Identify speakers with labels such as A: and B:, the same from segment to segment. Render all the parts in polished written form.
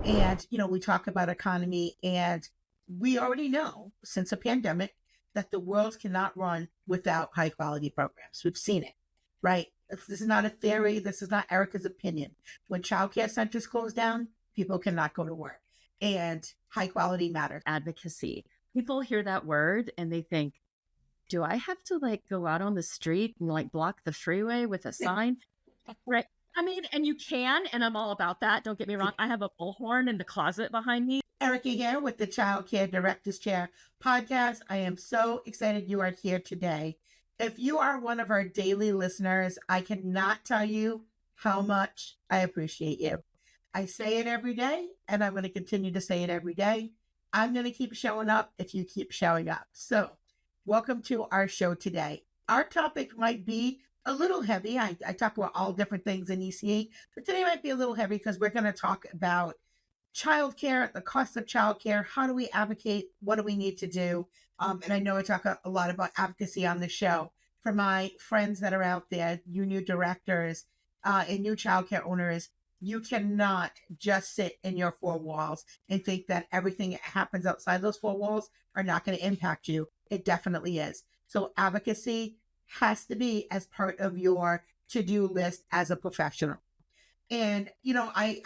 A: And, we talk about economy, and we already know since a pandemic that the world cannot run without high quality programs. We've seen it, right? This is not a theory. This is not Erica's opinion. When childcare centers close down, people cannot go to work, and high quality matters.
B: Advocacy. People hear that word and they think, do I have to go out on the street and block the freeway with a sign? Right. I mean, and you can, and I'm all about that. Don't get me wrong. I have a bullhorn in the closet behind me.
A: Erica here with the Childcare Directors Chair podcast. I am so excited you are here today. If you are one of our daily listeners, I cannot tell you how much I appreciate you. I say it every day, and I'm going to continue to say it every day. I'm going to keep showing up if you keep showing up. So, welcome to our show today. Our topic might be a little heavy. I talk about all different things in ECA, but today might be a little heavy because we're going to talk about childcare, the cost of childcare. How do we advocate? What do we need to do? And I know I talk a lot about advocacy on the show. For my friends that are out there, you new directors and new childcare owners, you cannot just sit in your four walls and think that everything that happens outside those four walls are not going to impact you. It definitely is. So advocacy has to be as part of your to-do list as a professional. And, I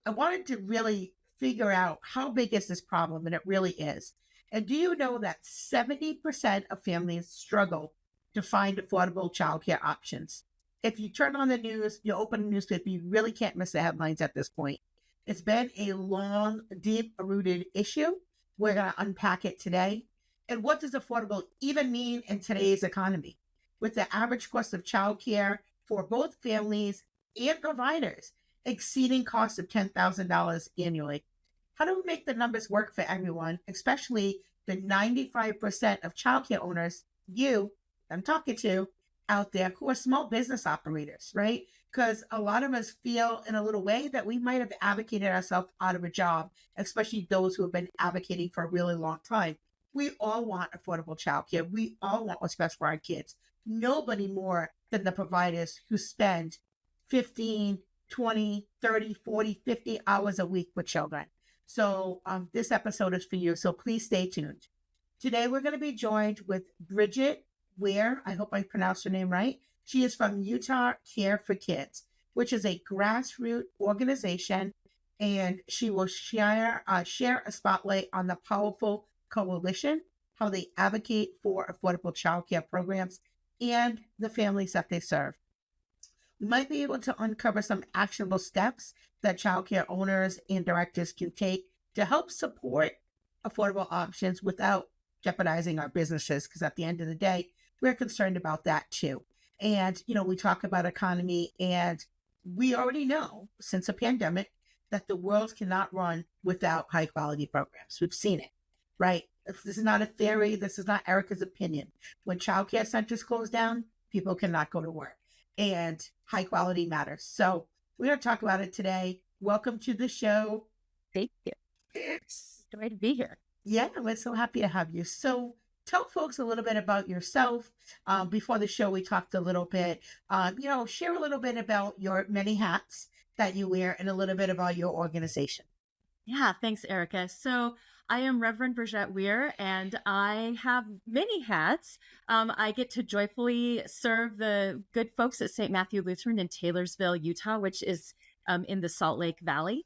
A: wanted to really figure out how big is this problem, and it really is. And do you know that 70% of families struggle to find affordable childcare options? If you turn on the news, you open a newspaper, you really can't miss the headlines at this point. It's been a long, deep-rooted issue. We're going to unpack it today. And what does affordable even mean in today's economy? With the average cost of childcare for both families and providers exceeding costs of $10,000 annually. How do we make the numbers work for everyone, especially the 95% of childcare owners, I'm talking to out there, who are small business operators, right? Because a lot of us feel in a little way that we might have advocated ourselves out of a job, especially those who have been advocating for a really long time. We all want affordable childcare. We all want what's best for our kids. Nobody more than the providers who spend 15, 20, 30, 40, 50 hours a week with children. So this episode is for you. So please stay tuned. Today, we're going to be joined with Bridget Ware. I hope I pronounced her name right. She is from Utah Care for Kids, which is a grassroots organization. And she will share a spotlight on the powerful coalition, how they advocate for affordable childcare programs, and the families that they serve. We might be able to uncover some actionable steps that childcare owners and directors can take to help support affordable options without jeopardizing our businesses, because at the end of the day, we're concerned about that too. And, we talk about economy, and we already know since a pandemic that the world cannot run without high quality programs. We've seen it, right? This is not a theory. This is not Erica's opinion. When childcare centers close down, people cannot go to work, and high quality matters. So we're going to talk about it today. Welcome to the show.
B: Thank you. It's great to be here.
A: Yeah, we're so happy to have you. So tell folks a little bit about yourself. Before the show, we talked a little bit, share a little bit about your many hats that you wear and a little bit about your organization.
B: Yeah, thanks, Erica. So I am Reverend Bridget Weir, and I have many hats. I get to joyfully serve the good folks at St. Matthew Lutheran in Taylorsville, Utah, which is in the Salt Lake Valley.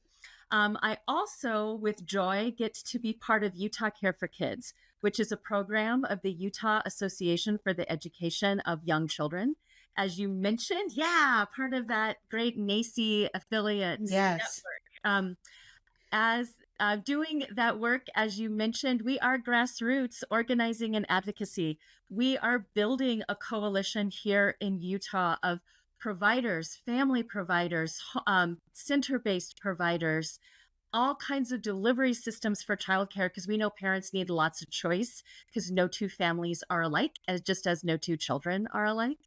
B: I also, with joy, get to be part of Utah Care for Kids, which is a program of the Utah Association for the Education of Young Children. As you mentioned, part of that great NACI affiliate network. As doing that work, as you mentioned, we are grassroots organizing and advocacy. We are building a coalition here in Utah of providers, family providers, center-based providers, all kinds of delivery systems for childcare, because we know parents need lots of choice, because no two families are alike, just as no two children are alike,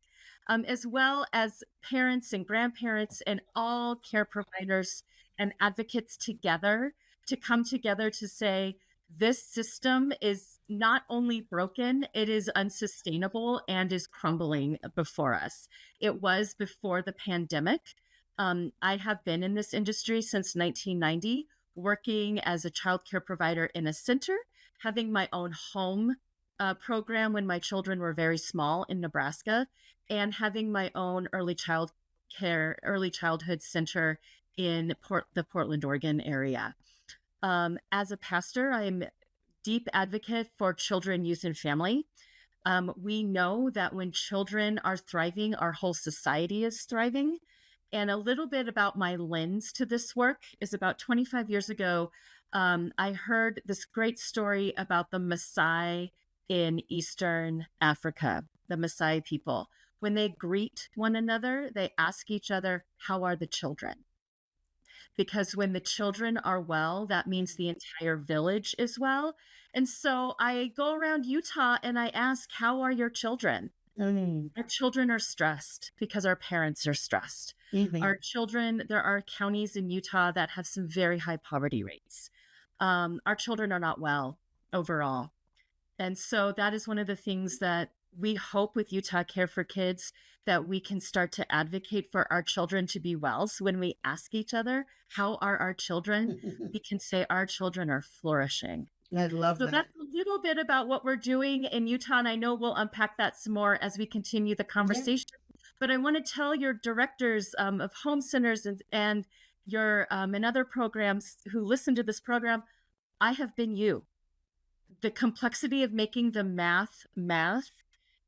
B: as well as parents and grandparents and all care providers and advocates together to come together to say, this system is not only broken, it is unsustainable and is crumbling before us. It was before the pandemic. I have been in this industry since 1990, working as a childcare provider in a center, having my own home program when my children were very small in Nebraska, and having my own early childhood center in the Portland, Oregon area. As a pastor, I'm deep advocate for children, youth, and family. We know that when children are thriving, our whole society is thriving. And a little bit about my lens to this work is about 25 years ago, I heard this great story about the Maasai in Eastern Africa, the Maasai people. When they greet one another, they ask each other, "How are the children?" Because when the children are well, that means the entire village is well. And so I go around Utah and I ask, "How are your children?"
A: Mm.
B: Our children are stressed because our parents are stressed.
A: Mhm.
B: Our children, there are counties in Utah that have some very high poverty rates. Our children are not well overall. And so that is one of the things that we hope with Utah Care for Kids, that we can start to advocate for our children to be well. So when we ask each other, "How are our children?" we can say our children are flourishing.
A: I love
B: So
A: that.
B: that's a little bit about what we're doing in Utah, and I know we'll unpack that some more as we continue the
A: Yeah.
B: conversation. But I want to tell your directors of home centers and your and other programs who listen to this program, I have been you. The complexity of making the math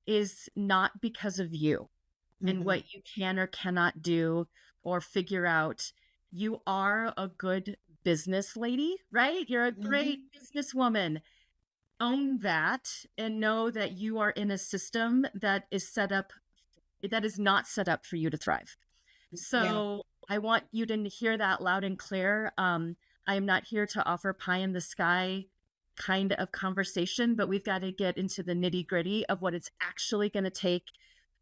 B: is not because of you and
A: Mhm.
B: what you can or cannot do or figure out. You are a good business lady, right? You're a great
A: Mhm.
B: businesswoman. Own that and know that you are in a system that is not set up for you to thrive.
A: Yeah.
B: So I want you to hear that loud and clear. I am not here to offer pie in the sky kind of conversation, but we've got to get into the nitty gritty of what it's actually going to take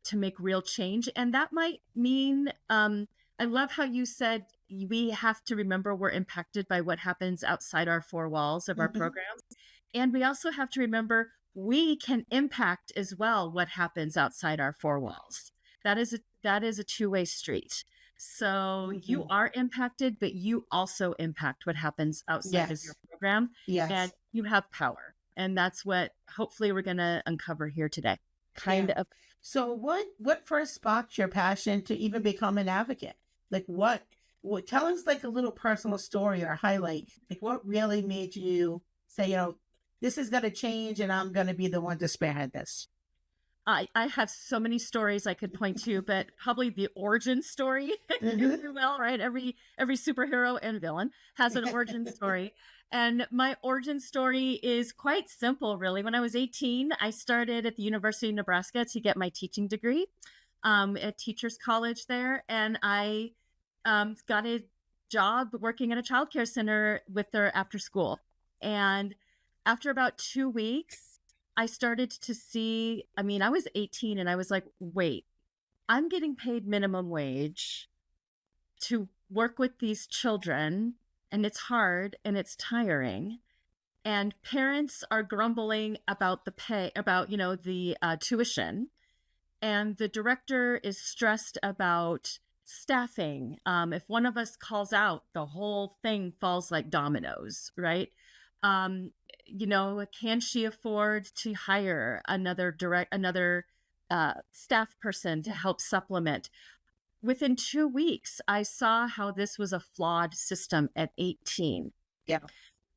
B: to make real change. And that might mean, I love how you said we have to remember we're impacted by what happens outside our four walls of our
A: Mhm.
B: program. And we also have to remember we can impact as well what happens outside our four walls. That is a two-way street. So you
A: Mhm.
B: are impacted, but you also impact what happens outside of your
A: Yes.
B: program, and
A: Yes.
B: you have power. And that's what hopefully we're going to uncover here today. Kind
A: Yeah.
B: of.
A: So what first sparked your passion to even become an advocate? Like what tell us like a little personal story or highlight. Like what really made you say, this is gonna change and I'm gonna be the one to spearhead this.
B: I have so many stories I could point to, but probably the origin story, if
A: Hmm.
B: you will, right? Every superhero and villain has an origin story. And my origin story is quite simple, really. When I was 18, I started at the University of Nebraska to get my teaching degree at Teachers College there. And I got a job working at a childcare center with their after school. And after about 2 weeks, I started to see, I mean, I was 18 and I was like, wait, I'm getting paid minimum wage to work with these children, and it's hard and it's tiring. And parents are grumbling about the pay, about, the tuition. And the director is stressed about staffing. If one of us calls out, the whole thing falls like dominoes, right? Um, can she afford to hire another staff person to help supplement? Within 2 weeks, I saw how this was a flawed system at 18.
A: Yeah.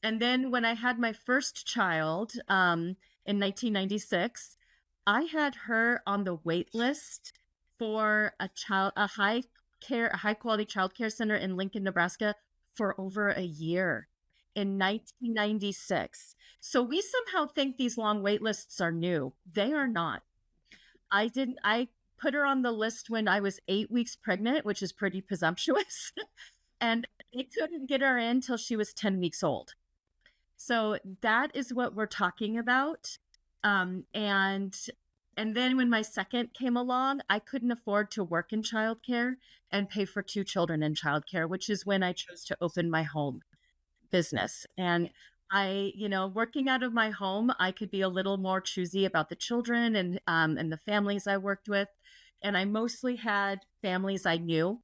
B: And then when I had my first child in 1996, I had her on the wait list for a high quality child care center in Lincoln, Nebraska for over a year in 1996. So we somehow think these long wait lists are new. They are not. I put her on the list when I was 8 weeks pregnant, which is pretty presumptuous. And they couldn't get her in till she was 10 weeks old. So that is what we're talking about. Um, and and then when my second came along, I couldn't afford to work in childcare and pay for two children in childcare, which is when I chose to open my home business. And
A: Yeah.
B: working out of my home, I could be a little more choosy about the children and the families I worked with. And I mostly had families I knew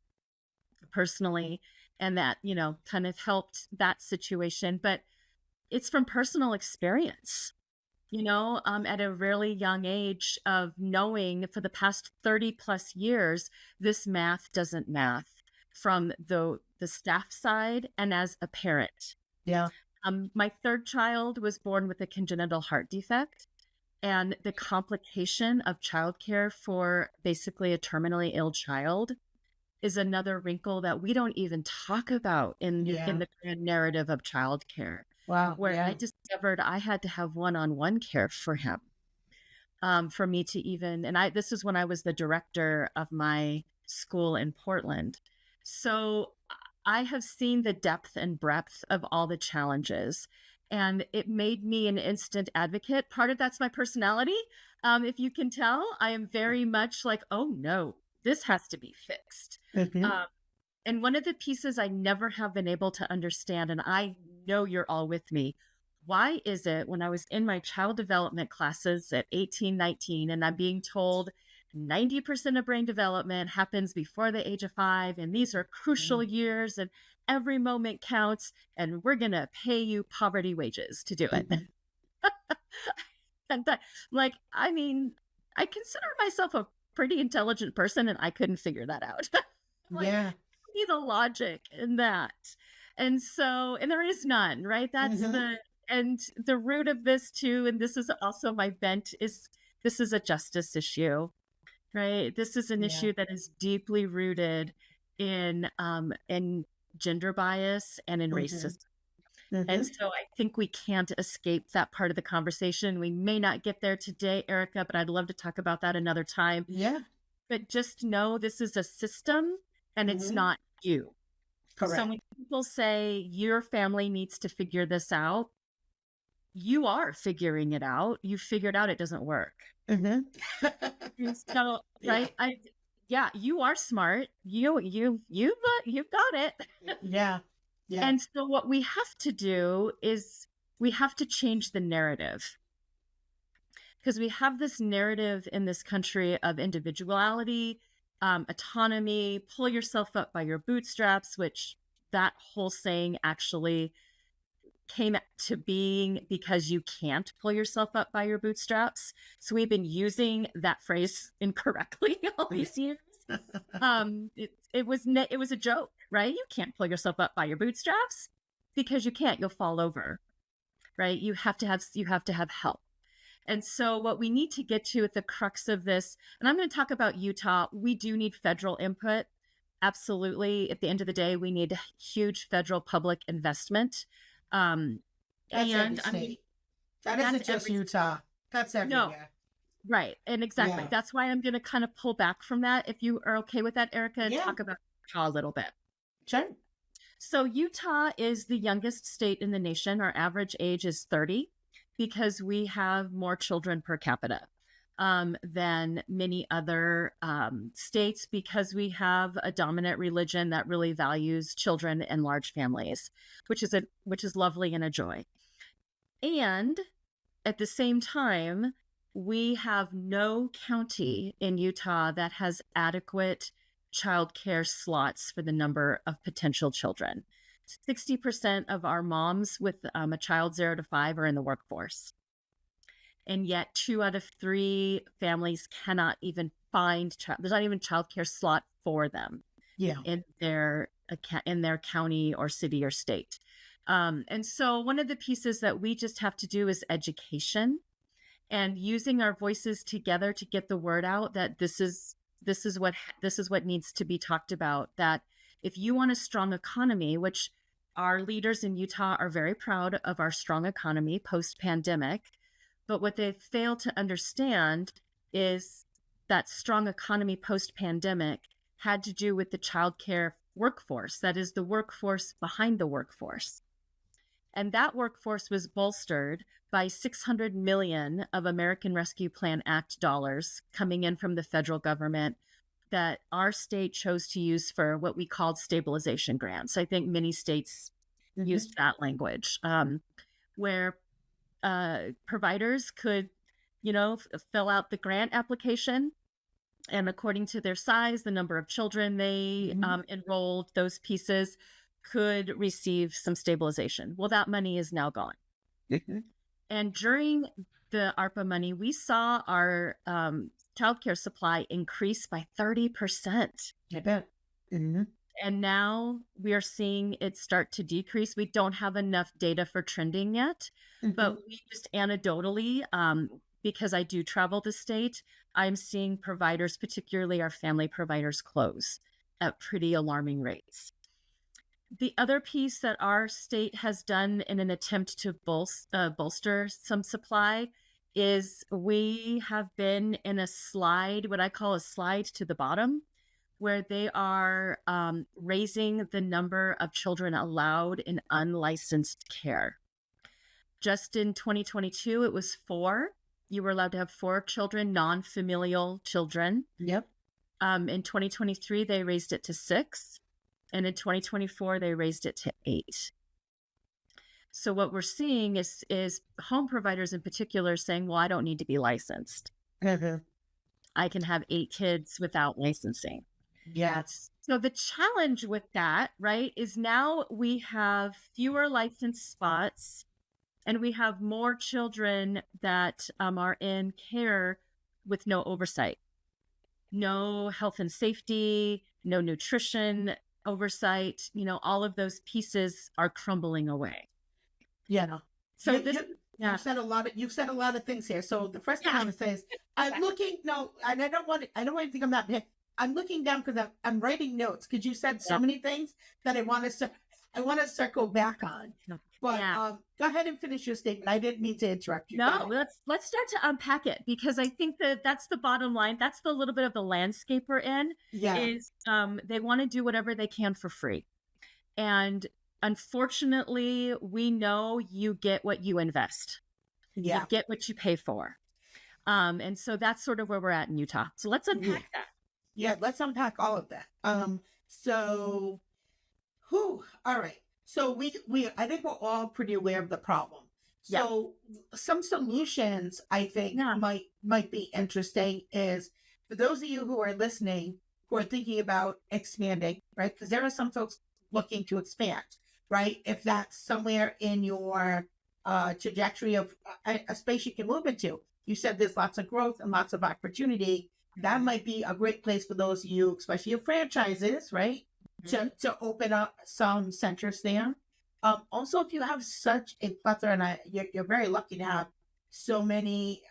B: personally. and that, kind of helped that situation. But it's from personal experience, at a really young age of knowing for the past 30 plus years, this math doesn't math from the staff side and as a parent.
A: Yeah.
B: My third child was born with a congenital heart defect, and the complication of childcare for basically a terminally ill child is another wrinkle that we don't even talk about in
A: Yeah.
B: the grand narrative of childcare,
A: Wow.
B: where I
A: Yeah.
B: discovered I had to have one-on-one care for him, for me to even, and this is when I was the director of my school in Portland. So I have seen the depth and breadth of all the challenges, and it made me an instant advocate. Part of that's my personality. If you can tell, I am very much like, oh no, this has to be fixed.
A: Mhm.
B: And one of the pieces I never have been able to understand, and I know you're all with me, why is it when I was in my child development classes at 18, 19, and I'm being told 90% of brain development happens before the age of 5, and these are crucial years, and every moment counts, and we're going to pay you poverty wages to do it.
A: Mhm.
B: And that, like, I mean, I consider myself a pretty intelligent person, and I couldn't figure that out. Like,
A: Yeah.
B: see the logic in that. And so, and there is none, right? That's
A: Mhm.
B: and the root of this too, and this is also my bent, is this is a justice issue, right? This is an
A: Yeah.
B: issue that is deeply rooted in gender bias and in
A: Mhm.
B: racism. And
A: Mhm.
B: so I think we can't escape that part of the conversation. We may not get there today, Erica, but I'd love to talk about that another time.
A: Yeah.
B: But just know this is a system and it's
A: Mhm.
B: not you. So
A: Correct.
B: when people say your family needs to figure this out, you are figuring it out. You figured out it doesn't work.
A: Mhm.
B: And so,
A: Yeah.
B: right? Yeah, you are smart. You've got it.
A: Yeah. Yeah.
B: And so what we have to do is we have to change the narrative, because we have this narrative in this country of individuality, autonomy, pull yourself up by your bootstraps, which that whole saying actually came to being because you can't pull yourself up by your bootstraps. So we've been using that phrase incorrectly all these years. It was a joke, right? You can't pull yourself up by your bootstraps because you can't. You'll fall over, right? You have to have help. And so what we need to get to at the crux of this, and I'm going to talk about Utah, we do need federal input. Absolutely. At the end of the day, we need huge federal public investment. Um,
A: That's every
B: and I mean,
A: state. That
B: that's
A: isn't just
B: every,
A: Utah. That's
B: no,
A: everywhere.
B: right. And exactly.
A: Yeah.
B: That's why I'm going to kind of pull back from that, if you are okay with that, Erica, and
A: Yeah.
B: talk about Utah a little bit.
A: Sure.
B: So Utah is the youngest state in the nation. Our average age is 30 because we have more children per capita than many other states, because we have a dominant religion that really values children and large families, which is lovely and a joy. And at the same time, we have no county in Utah that has adequate childcare slots for the number of potential children. 60% of our moms with a child 0 to 5 are in the workforce. And yet 2 out of 3 families cannot even find there's not even childcare slot for them
A: Yeah.
B: in their county or city or state. And so one of the pieces that we just have to do is education, and using our voices together to get the word out that this is what needs to be talked about. That if you want a strong economy, which our leaders in Utah are very proud of our strong economy post pandemic, but what they fail to understand is that strong economy post pandemic had to do with the childcare workforce, that is the workforce behind the workforce. And that workforce was bolstered by 600 million of American Rescue Plan Act dollars coming in from the federal government that our state chose to use for what we called stabilization grants. I think many states
A: Mhm.
B: used that language, where providers could, fill out the grant application, and according to their size, the number of children they
A: Mhm.
B: enrolled, those pieces, could receive some stabilization. Well, that money is now gone.
A: Mhm.
B: And during the ARPA money, we saw our childcare supply increase by 30%.
A: I bet. Hmm.
B: And now we are seeing it start to decrease. We don't have enough data for trending yet,
A: Hmm.
B: but we just anecdotally, because I do travel the state, I'm seeing providers, particularly our family providers, close at pretty alarming rates. The other piece that our state has done in an attempt to bolster some supply is we have been in a slide, what I call a slide to the bottom, where they are raising the number of children allowed in unlicensed care. Just in 2022, it was 4. You were allowed to have 4 children, non-familial children.
A: Yep.
B: In 2023, they raised it to 6. And in 2024, they raised it to 8. So what we're seeing is home providers in particular saying, well, I don't need to be licensed.
A: Hmm.
B: I can have 8 kids without licensing.
A: Yes.
B: So the challenge with that, right, is now we have fewer licensed spots and we have more children that are in care with no oversight, no health and safety, no nutrition oversight. All of those pieces are crumbling away.
A: Yeah.
B: So
A: You,
B: this,
A: you,
B: yeah,
A: you've said a lot of things here. So the first thing
B: yeah,
A: I want to say is I'm looking, no, and I don't want to think I'm not, I'm looking down because I'm writing notes because you said so
B: yeah,
A: many things that I want to circle back on. But
B: yeah.
A: go ahead and finish your statement. I didn't mean to interrupt you. Go
B: No,
A: ahead.
B: let's start to unpack it because I think that that's the bottom line. That's the little bit of the landscape we're in.
A: Yeah.
B: Is they want to do whatever they can for free, and unfortunately, we know you get what you invest. You
A: Yeah.
B: get what you pay for. And so that's sort of where we're at in Utah. So let's
A: Yeah.
B: unpack that.
A: Yeah. Let's unpack all of that. So, all right. So I think we're all pretty aware of the problem.
B: Yeah.
A: So some solutions I think
B: Yeah.
A: might be interesting is for those of you who are listening who are thinking about expanding, right? Because there are some folks looking to expand, right? If that's somewhere in your trajectory of a space you can move into. You said there's lots of growth and lots of opportunity. That might be a great place for those of you, especially your franchises, right? To open up some centers there. Also, if you have such a plethora, and you're very lucky to have so many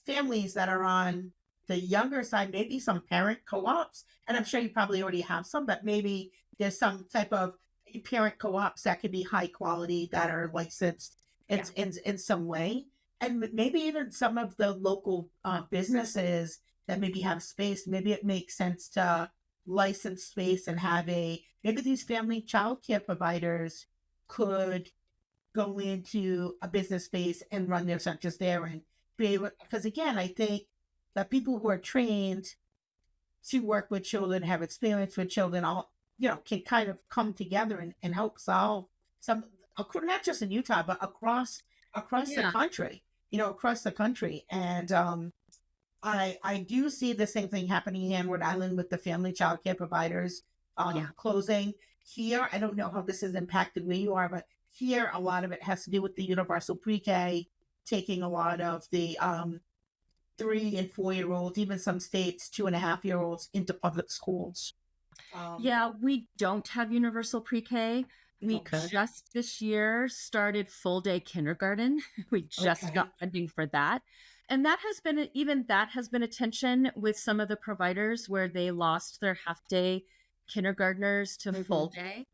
A: families that are on the younger side, maybe some parent co-ops, and I'm sure you probably already have some, but maybe there's some type of parent co-ops that could be high quality that are licensed in some way. And maybe even some of the local businesses that maybe have space, maybe it makes sense to license space and have maybe these family childcare providers could go into a business space and run their centers there and be able, because again, I think that people who are trained to work with children, have experience with children, all, can kind of come together and help solve some, not just in Utah, but across the country, across the country. And I do see the same thing happening in Rhode Island with the family childcare providers closing. Here, I don't know how this has impacted where you are, but here a lot of it has to do with the universal pre-K, taking a lot of the 3 and 4-year-olds, even some states 2.5-year-olds into public schools.
B: Yeah, we don't have universal pre-K. We just this year started full day kindergarten. We just got funding for that. And that has been a tension with some of the providers where they lost their half day kindergartners to full day.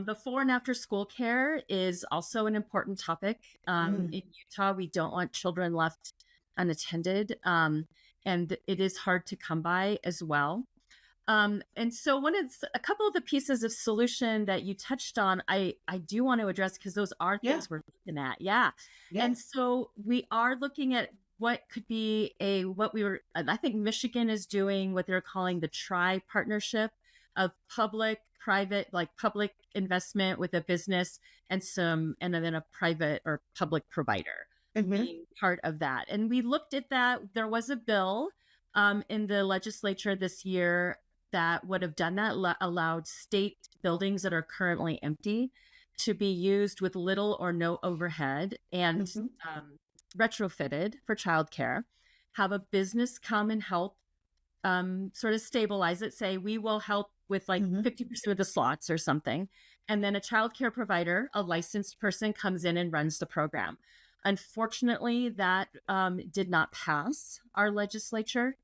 B: Before and after school care is also an important topic. In Utah, we don't want children left unattended. And it is hard to come by as well. And so a couple of the pieces of solution that you touched on, I do want to address because those are things we're looking at. Yeah. And so we are looking at what could be I think Michigan is doing what they're calling the tri-partnership of public, private, like public investment with a business and then a private or public provider being part of that. And we looked at that. There was a bill in the legislature this year that would have done that allowed state buildings that are currently empty to be used with little or no overhead and
A: Mhm.
B: retrofitted for childcare, have a business come and help sort of stabilize it, say, we will help with like
A: Mhm.
B: 50% of the slots or something. And then a childcare provider, a licensed person, comes in and runs the program. Unfortunately, that did not pass our legislature.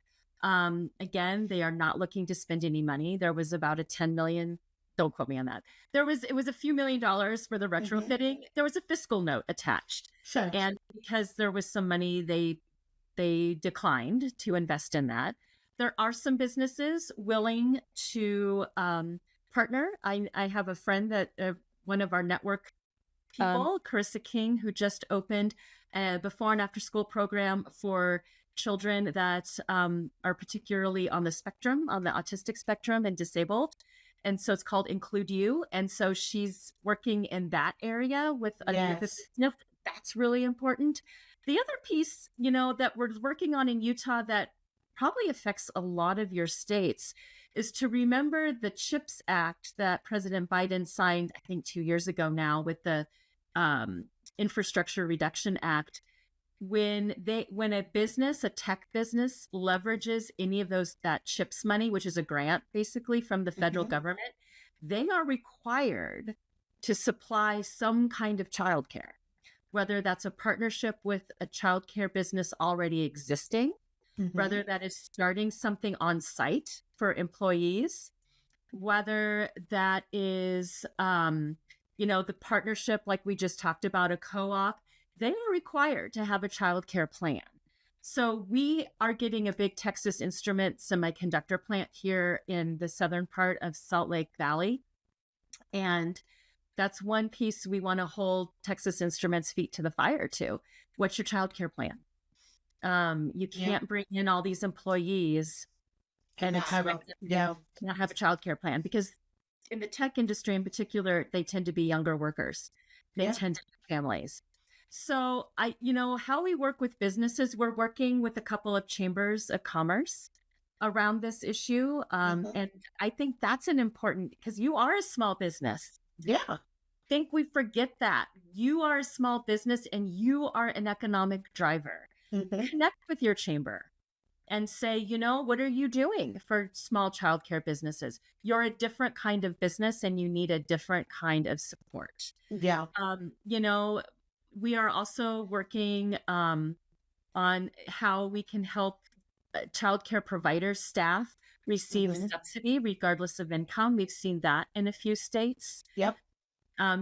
B: Again, they are not looking to spend any money. There was about a 10 million. Don't quote me on that. It was a few $1 million for the
A: Mhm.
B: retrofitting. There was a fiscal note attached.
A: Sure.
B: And because there was some money, they declined to invest in that. There are some businesses willing to partner. I have a friend that one of our network people, Carissa King, who just opened a before and after school program for children that are particularly on the spectrum, on the autistic spectrum and disabled. And so it's called Include You. And so she's working in that area with a
A: Yes.
B: that's really important. The other piece, that we're working on in Utah that probably affects a lot of your states is to remember the CHIPS Act that President Biden signed, I think 2 years ago now, with the um, Infrastructure Reduction Act. When a tech business leverages any of that CHIPS money, which is a grant basically from the federal
A: Mhm.
B: government, they are required to supply some kind of childcare, whether that's a partnership with a childcare business already existing,
A: Mhm.
B: whether that is starting something on site for employees, whether that is, the partnership, like we just talked about, a co-op, they are required to have a childcare plan. So we are getting a big Texas Instrument semiconductor plant here in the southern part of Salt Lake Valley. And that's one piece we want to hold Texas Instruments' feet to the fire to. What's your childcare plan? You
A: Yeah.
B: can't bring in all these employees
A: And
B: and
A: I have
B: expect
A: a
B: them
A: yeah.
B: to not have a childcare plan, because in the tech industry in particular, they tend to be younger workers. They
A: Yeah.
B: tend to have families. So how we work with businesses, we're working with a couple of chambers of commerce around this issue.
A: Mhm.
B: And I think that's an important, because you are a small business.
A: Yeah.
B: Think we forget that you are a small business and you are an economic driver.
A: Mhm.
B: Connect with your chamber and say, what are you doing for small childcare businesses? You're a different kind of business and you need a different kind of support.
A: Yeah.
B: Um, you know, we are also working on how we can help childcare providers, staff receive
A: Mhm.
B: subsidy regardless of income. We've seen that in a few states.
A: Yep.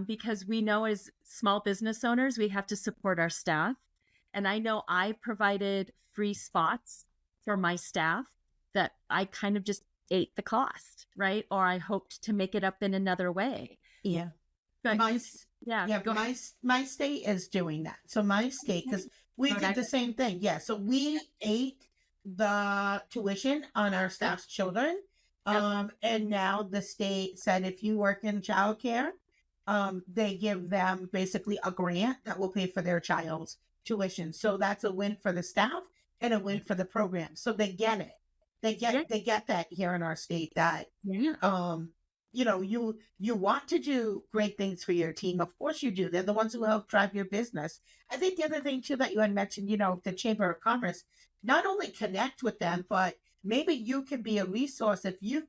B: Because we know as small business owners, we have to support our staff. And I know I provided free spots for my staff that I kind of just ate the cost, right? Or I hoped to make it up in another way.
A: Yeah.
B: But
A: My
B: you,
A: s-
B: yeah,
A: yeah,
B: go ahead.
A: my state is doing that. So my state, because we did
B: Okay.
A: the same thing. Yeah. So we ate the tuition on our staff's children.
B: Yep.
A: And now the state said if you work in childcare, they give them basically a grant that will pay for their child's tuition. So that's a win for the staff and a win for the program. So they get it.
B: Yeah.
A: They get that here in our state that
B: Yeah.
A: um you want to do great things for your team. Of course you do. They're the ones who help drive your business. I think the other thing too that you had mentioned, the Chamber of Commerce, not only connect with them, but maybe you can be a resource if you've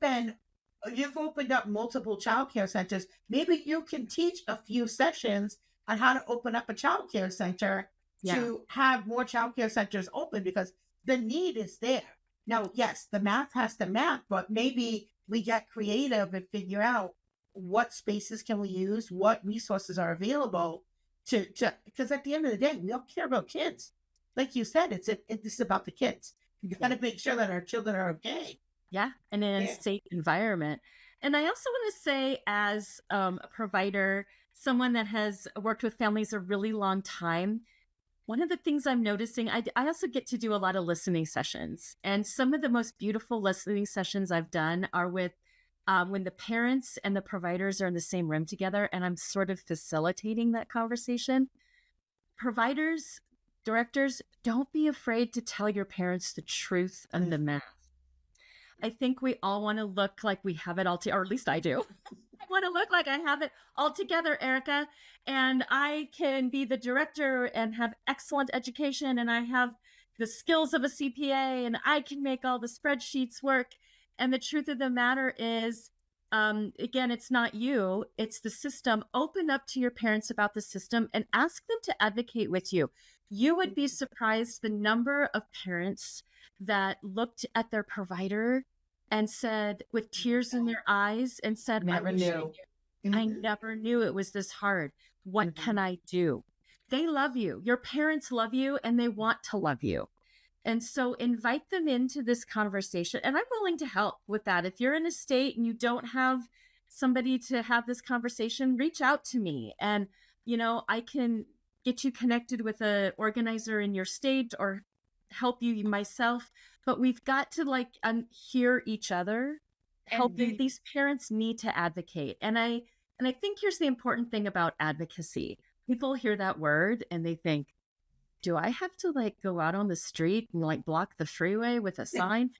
A: opened up multiple childcare centers. Maybe you can teach a few sessions on how to open up a childcare center
B: Yeah.
A: to have more childcare centers open because the need is there. Now, yes, the math has to math, but maybe we get creative and figure out what spaces can we use, what resources are available to because at the end of the day, we all care about kids. Like you said, it's about the kids. You got
B: Yeah.
A: to make sure that our children are okay.
B: Yeah. And in a
A: Yeah.
B: safe environment. And I also want to say, as a provider, someone that has worked with families a really long time, one of the things I'm noticing, I also get to do a lot of listening sessions. And some of the most beautiful listening sessions I've done are with when the parents and the providers are in the same room together and I'm sort of facilitating that conversation. Providers, directors, don't be afraid to tell your parents the truth and the math. I think we all want to look like we have it all together, or at least I do. I want to look like I have it all together, Erica, and I can be the director and have excellent education, and I have the skills of a CPA, and I can make all the spreadsheets work. And the truth of the matter is, again, it's not you, it's the system. Open up to your parents about the system and ask them to advocate with you. You would be surprised the number of parents that looked at their provider and said, with tears in their eyes, and said,
A: Never knew.
B: I never knew it was this hard. What can I do? They love you. Your parents love you, and they want to love you. And so invite them into this conversation. And I'm willing to help with that. If you're in a state and you don't have somebody to have this conversation, reach out to me. And, I can get you connected with an organizer in your state or help you myself. But we've got to hear each other. Help these parents need to advocate. And I think here's the important thing about advocacy. People hear that word and they think, do I have to go out on the street and block the freeway with a sign?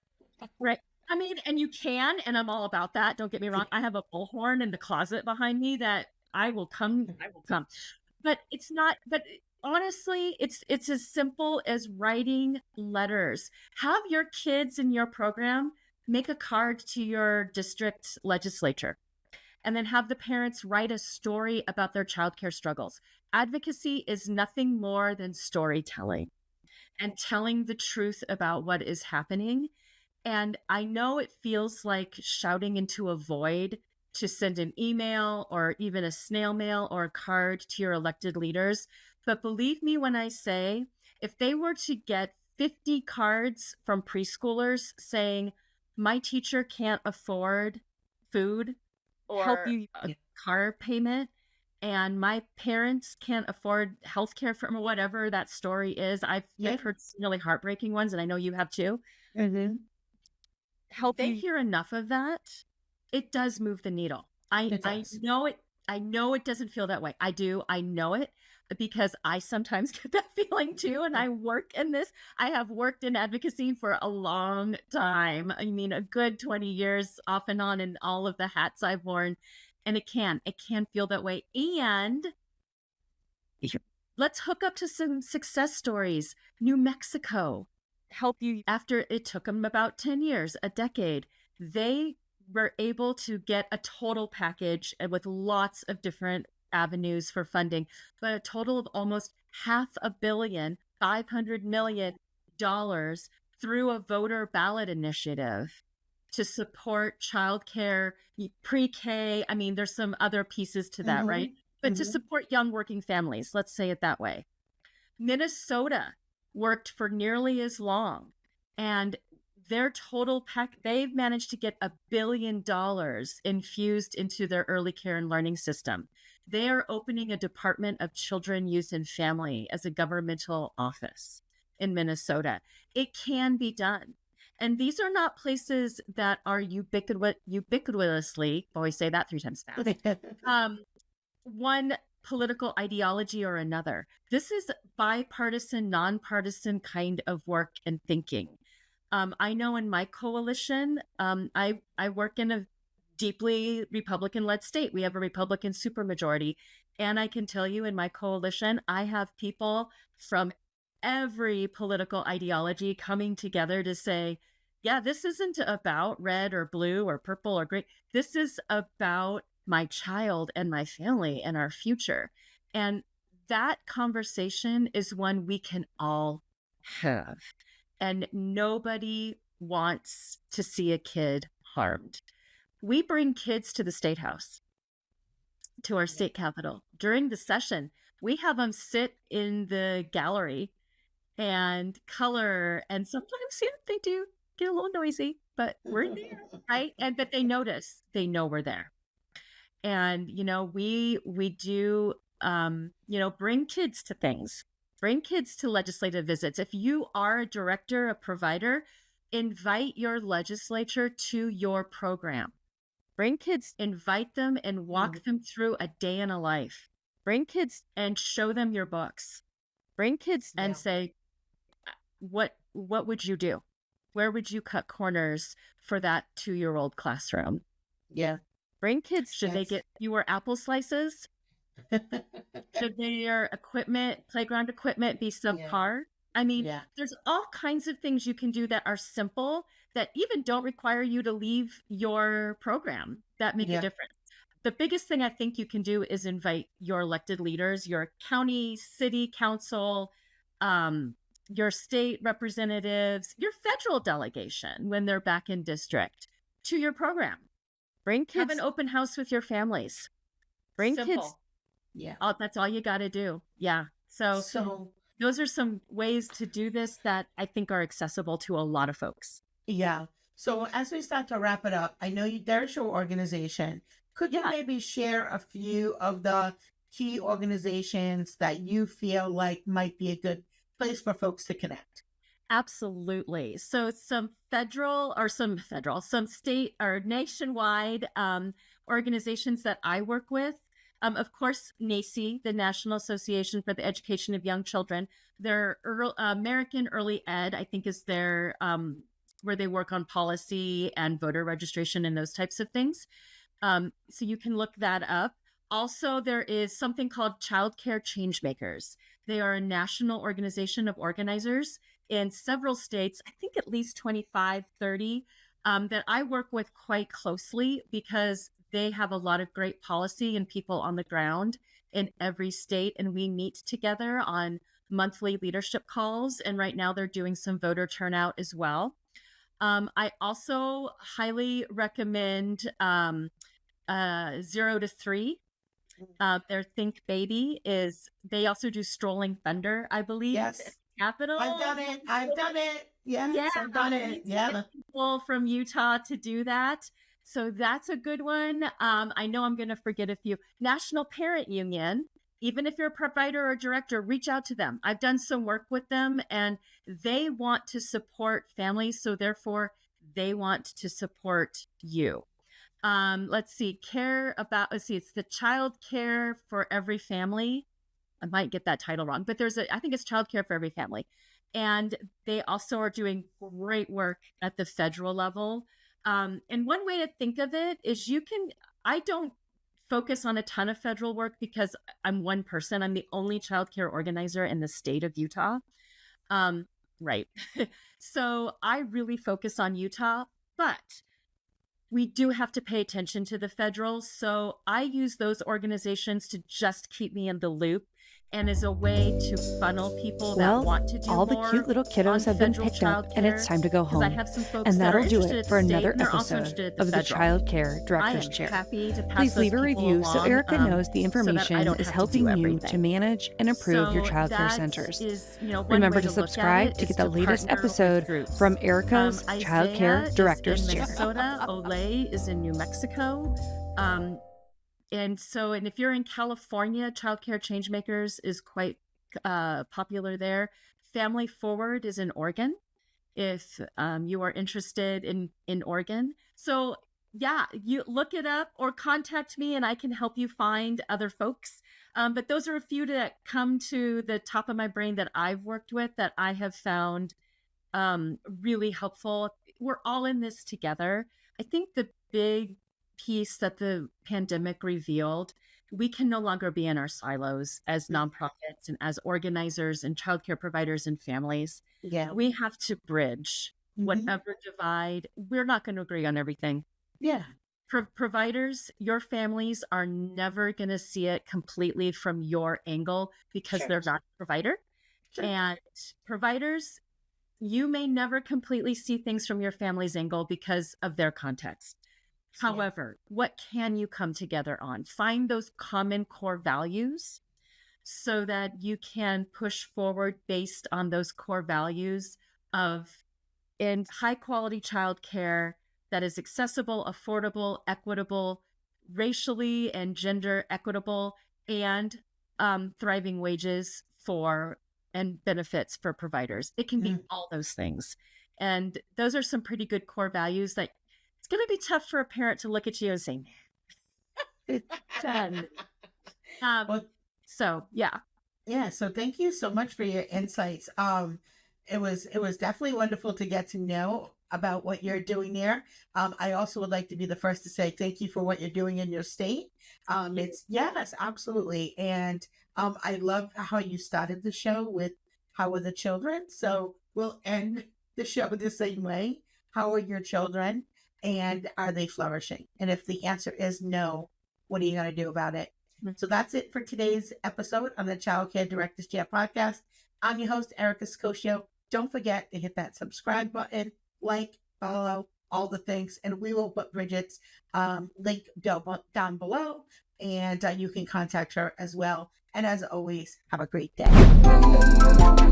B: Right. I mean, and you can, and I'm all about that. Don't get me wrong. I have a bullhorn in the closet behind me that I will come. But it's not, but honestly, it's as simple as writing letters. Have your kids in your program make a card to your district legislature, and then have the parents write a story about their childcare struggles. Advocacy is nothing more than storytelling and telling the truth about what is happening. And I know it feels like shouting into a void to send an email or even a snail mail or a card to your elected leaders. But believe me when I say, if they were to get 50 cards from preschoolers saying, my teacher can't afford food, or help you a car payment, and my parents can't afford healthcare from whatever that story is. I've heard really heartbreaking ones, and I know you have too. Help you hear enough of that, it does move the needle. I know it. I know it doesn't feel that way. I do. I know it because I sometimes get that feeling too. And I work in this. I have worked in advocacy for a long time. I mean, a good 20 years off and on in all of the hats I've worn. And it can feel that way. And let's hook up to some success stories. New Mexico help you after it took them about 10 years, a decade. They were able to get a total package with lots of different avenues for funding, but a total of almost $500 million through a voter ballot initiative to support childcare, pre-K. I mean, there's some other pieces to that, right? But to support young working families, let's say it that way. Minnesota worked for nearly as long, and their total they've managed to get $1 billion infused into their early care and learning system. They are opening a Department of Children, Youth, and Family as a governmental office in Minnesota. It can be done. And these are not places that are ubiquitously, always say that 3 times fast, one political ideology or another. This is bipartisan, nonpartisan kind of work and thinking. I know in my coalition, I work in a deeply Republican-led state. We have a Republican supermajority. And I can tell you in my coalition, I have people from every political ideology coming together to say, yeah, this isn't about red or blue or purple or gray. This is about my child and my family and our future. And that conversation is one we can all have. And nobody wants to see a kid harmed. We bring kids to the State House, to our state capitol. During the session, we have them sit in the gallery and color. And sometimes they do get a little noisy, but we're there, right? But they notice, they know we're there. And, we do, bring kids to things. Bring kids to legislative visits. If you are a director, a provider, invite your legislature to your program. Bring kids, invite them and walk them through a day in a life. Bring kids and show them your books. Bring kids and say, what would you do? Where would you cut corners for that 2-year-old classroom?
A: Yeah.
B: Bring kids. Should they
A: That's
B: get fewer apple slices? Should their equipment, playground equipment, be
A: yeah.
B: subpar? I mean,
A: Yeah.
B: there's all kinds of things you can do that are simple that even don't require you to leave your program that make a
A: Yeah.
B: difference. The biggest thing I think you can do is invite your elected leaders, your county, city council, um, your state representatives, your federal delegation when they're back in district to your program. Bring Have an open house with your families. Bring kids.
A: Simple. Yeah.
B: That's all you got to do. Yeah. So
A: So
B: those are some ways to do this that I think are accessible to a lot of folks.
A: yeah. So as we start to wrap it up, I know there's your organization. Could you
B: Yeah.
A: maybe share a few of the key organizations that you feel like might be a good place for folks to connect?
B: Absolutely. So some some state or nationwide organizations that I work with. Of course, NACI, the National Association for the Education of Young Children. Their American Early Ed, I think, is their where they work on policy and voter registration and those types of things. So you can look that up. Also, there is something called Childcare Changemakers. They are a national organization of organizers in several states, I think at least 25, 30, that I work with quite closely because they have a lot of great policy and people on the ground in every state. And we meet together on monthly leadership calls. And right now they're doing some voter turnout as well. I also highly recommend 0 to 3. Their Think Baby they also do Strolling Thunder, I believe.
A: Yes.
B: Capital.
A: I've done it. I've done it. Yes,
B: Yeah,
A: I've done it. Yeah.
B: people from Utah to do that. So that's a good one. I know I'm going to forget a few. National Parent Union. Even if you're a provider or director, reach out to them. I've done some work with them and they want to support families. So therefore, they want to support you. Let's see, it's the Child Care for Every Family. I might get that title wrong, but I think it's Child Care for Every Family. And they also are doing great work at the federal level. And one way to think of it is I don't focus on a ton of federal work because I'm one person. I'm the only childcare organizer in the state of Utah. Right. So I really focus on Utah, but we do have to pay attention to the federal. So I use those organizations to just keep me in the loop and as a way to funnel people that want to do
C: all the
B: more
C: cute little kiddos have been picked up and it's time to go home.
B: I have some folks
C: And
B: that are
C: that'll do
B: interested
C: it
B: at
C: for
B: the state,
C: another
B: and they're also
C: episode
B: interested at the
C: of the
B: federal.
C: Child Care
B: I
C: Director's
B: am
C: Chair.
B: happy to pass
C: Please
B: those
C: leave a
B: people
C: review so
B: along,
C: Erica knows the
B: so that I
C: information
B: don't
C: is
B: have to
C: helping
B: do
C: you to
B: everything.
C: manage and improve your
B: So
C: childcare
B: that
C: centers.
B: is, one
C: Remember
B: way
C: to
B: look at
C: subscribe
B: it
C: to
B: is
C: get the latest
B: partner with
C: episode
B: groups.
C: from Erica's Child
B: Isaiah
C: Care
B: is
C: Director's
B: in
C: Chair.
B: Minnesota. Olay is in New Mexico. And if you're in California, Childcare Changemakers is quite popular there. Family Forward is in Oregon, if you are interested in Oregon. So yeah, you look it up or contact me and I can help you find other folks. But those are a few that come to the top of my brain that I've worked with that I have found really helpful. We're all in this together. I think the big piece that the pandemic revealed, we can no longer be in our silos as nonprofits and as organizers and childcare providers and families.
A: Yeah.
B: We have to bridge whatever divide. We're not going to agree on everything.
A: Yeah.
B: Providers, your families are never going to see it completely from your angle because they're not a provider. And providers, you may never completely see things from your family's angle because of their context. However, what can you come together on? Find those common core values so that you can push forward based on those core values in high quality childcare that is accessible, affordable, equitable, racially and gender equitable, and thriving wages and benefits for providers. It can be all those things. And those are some pretty good core values that it's going to be tough for a parent to look at you and say, it's done. So, yeah.
A: Yeah. So thank you so much for your insights. it was definitely wonderful to get to know about what you're doing there. I also would like to be the first to say thank you for what you're doing in your state. It's yes, absolutely. And I love how you started the show with how are the children? So we'll end the show the same way. How are your children? And are they flourishing? And if the answer is no, what are you going to do about it? So that's it for today's episode on the Childcare Directors Chair podcast. I'm your host, Erica Scosio. Don't forget to hit that subscribe button, like, follow, all the things, and we will put Bridget's link down below, and you can contact her as well. And as always, have a great day.